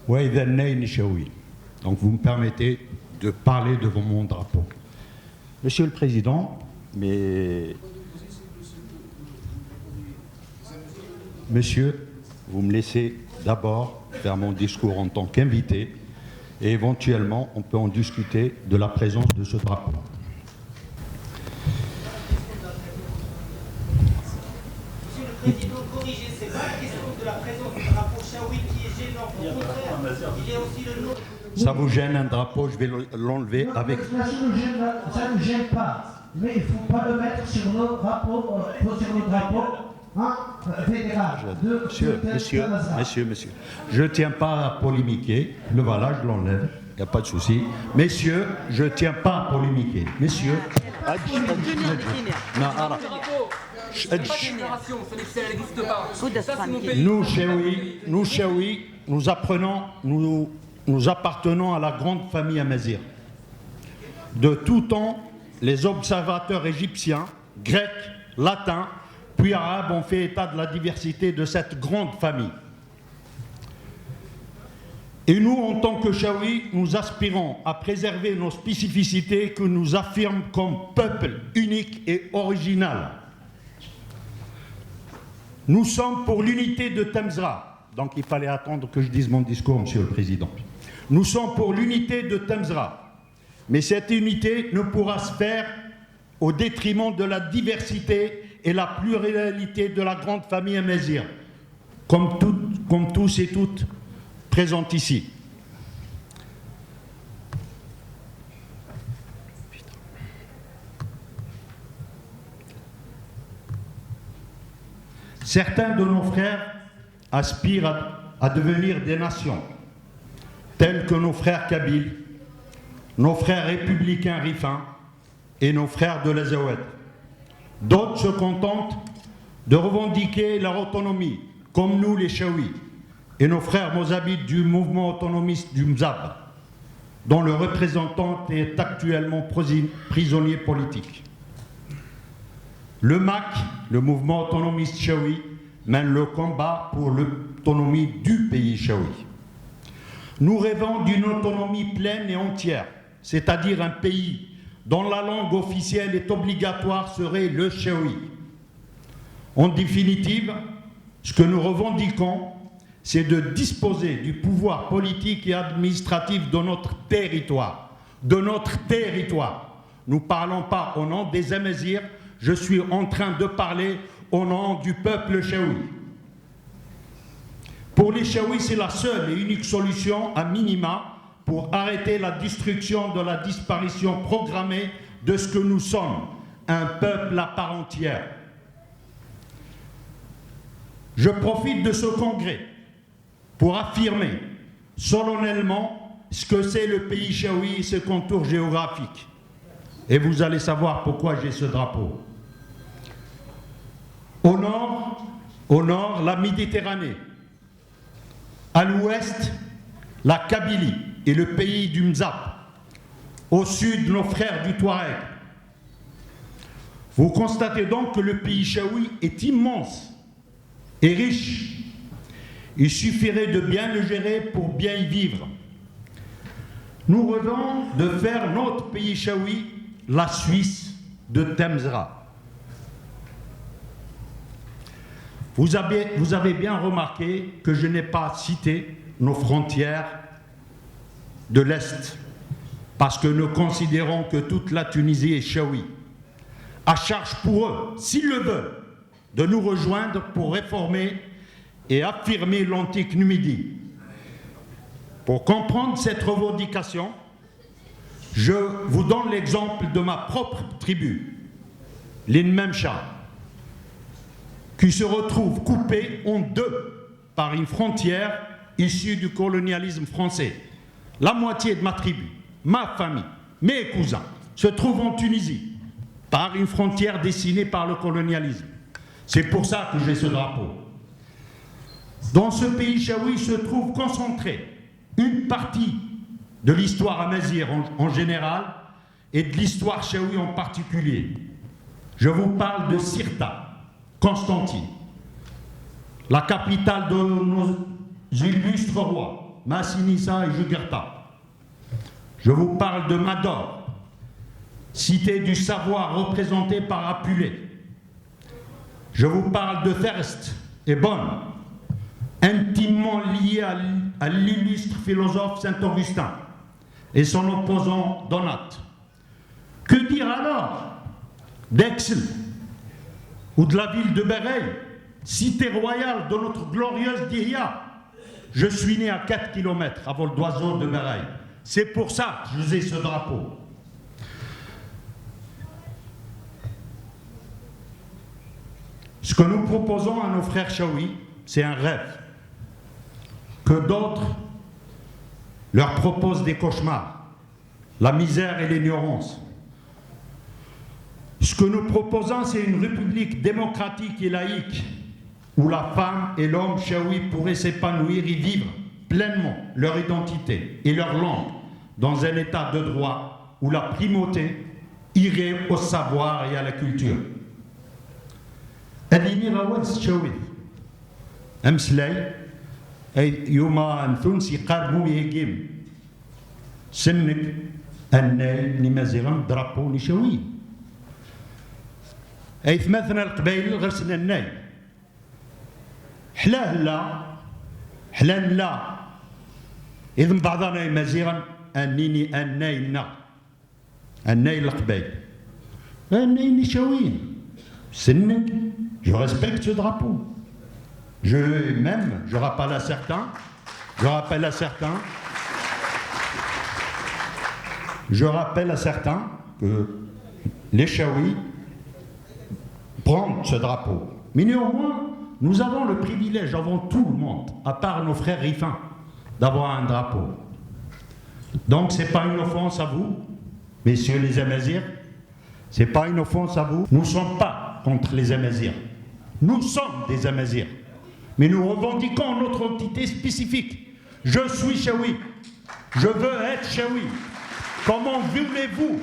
Donc vous me permettez de parler devant mon drapeau. Monsieur le Président, Monsieur, vous me laissez d'abord faire mon discours en tant qu'invité et éventuellement on peut en discuter de la présence de ce drapeau. Monsieur le Président, corrigez, c'est pas la question de la présence du drapeau Chaoui qui est gênant. Au contraire, il y a aussi le nom. Ça vous gêne un drapeau, je vais l'enlever avec... Ça ne gêne pas, mais il ne faut pas le mettre sur nos drapeaux, Monsieur, je ne tiens pas à polémiquer, le voilà, je l'enlève, il n'y a pas de souci. Messieurs, je ne tiens pas à polémiquer. Messieurs... Nous, Chaoui, nous appartenons à la grande famille amazigh. De tout temps, les observateurs égyptiens, grecs, latins, puis arabes ont fait état de la diversité de cette grande famille. Et nous, en tant que Chaoui, nous aspirons à préserver nos spécificités que nous affirmons comme peuple unique et original. Nous sommes pour l'unité de Temsra. Donc il fallait attendre que je dise mon discours, Monsieur le Président. Nous sommes pour l'unité de Temsra. Mais cette unité ne pourra se faire au détriment de la diversité et la pluralité de la grande famille amazigh, comme tous et toutes présentes ici. Certains de nos frères aspirent à devenir des nations, tels que nos frères kabyles, nos frères républicains rifins et nos frères de l'Azawad. D'autres se contentent de revendiquer leur autonomie, comme nous les Chaouis et nos frères mozabites du mouvement autonomiste du Mzab, dont le représentant est actuellement prisonnier politique. Le MAC, le mouvement autonomiste Chaoui, mène le combat pour l'autonomie du pays Chaoui. Nous rêvons d'une autonomie pleine et entière, c'est-à-dire un pays dont la langue officielle est obligatoire serait le Chaoui. En définitive, ce que nous revendiquons, c'est de disposer du pouvoir politique et administratif de notre territoire. De notre territoire. Nous ne parlons pas au nom des Amazirs, je suis en train de parler au nom du peuple Chaoui. Pour les Chaouis, c'est la seule et unique solution, à minima, pour arrêter la destruction de la disparition programmée de ce que nous sommes, un peuple à part entière. Je profite de ce congrès pour affirmer solennellement ce que c'est le pays Chaoui et ses contours géographiques. Et vous allez savoir pourquoi j'ai ce drapeau. Au nord, la Méditerranée. À l'ouest, la Kabylie et le pays du Mzab. Au sud, nos frères du Touareg. Vous constatez donc que le pays Chaoui est immense et riche. Il suffirait de bien le gérer pour bien y vivre. Nous rêvons de faire notre pays Chaoui la Suisse de Temsra. Vous avez bien remarqué que je n'ai pas cité nos frontières de l'Est, parce que nous considérons que toute la Tunisie est Chaoui. À charge pour eux, s'ils le veulent, de nous rejoindre pour réformer et affirmer l'antique Numidie. Pour comprendre cette revendication, je vous donne l'exemple de ma propre tribu, l'Inmemcha, qui se retrouve coupée en deux par une frontière issue du colonialisme français. La moitié de ma tribu, ma famille, mes cousins, se trouvent en Tunisie, par une frontière dessinée par le colonialisme. C'est pour ça que j'ai ce drapeau. Dans ce pays Chaoui se trouve concentrée une partie de l'histoire amazigh en général et de l'histoire Chaoui en particulier. Je vous parle de Sirta, Constantine, la capitale de nos illustres rois, Massinissa et Jugurtha. Je vous parle de Mador, cité du savoir représentée par Apulée. Je vous parle de Thirst et Bonn, intimement liés à l'illustre philosophe Saint-Augustin et son opposant Donat. Que dire alors d'Aixelles ou de la ville de Béreil, cité royale de notre glorieuse Dihia? Je suis né à 4 km à vol d'oiseau de Béreil. C'est pour ça que je ai ce drapeau. Ce que nous proposons à nos frères Chaouis, c'est un rêve. Que d'autres leur proposent des cauchemars, la misère et l'ignorance. Ce que nous proposons, c'est une république démocratique et laïque, où la femme et l'homme Chaoui pourraient s'épanouir et vivre pleinement leur identité et leur langue dans un état de droit où la primauté irait au savoir et à la culture. أديني غواز شاوي أمس لاي أي يوم أنثونس يقاربوا يهجم سنك الناي نمازيغان درابو نشاوي أي ثماثنا القبائل غرسنا الناي حلاه لا حلان لا إذن بعضنا مازيغا أنيني الناي نا الناي القبائل الناي نشاوي سنك. Je respecte ce drapeau. Je rappelle à certains que les Chaouis prennent ce drapeau. Mais néanmoins, nous avons le privilège, avant tout le monde, à part nos frères rifins, d'avoir un drapeau. Donc ce n'est pas une offense à vous, messieurs les Amazirs, ce n'est pas une offense à vous. Nous ne sommes pas contre les Amazirs. Nous sommes des Amazirs, mais nous revendiquons notre entité spécifique. Je suis Chaoui, je veux être Chaoui. Comment voulez-vous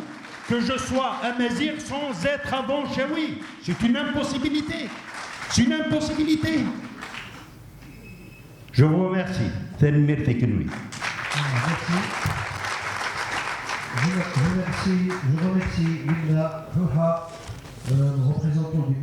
que je sois Amazir sans être avant Chaoui? C'est une impossibilité. C'est une impossibilité. Je vous remercie. Merci. Je remercie Linda Roha, représentant du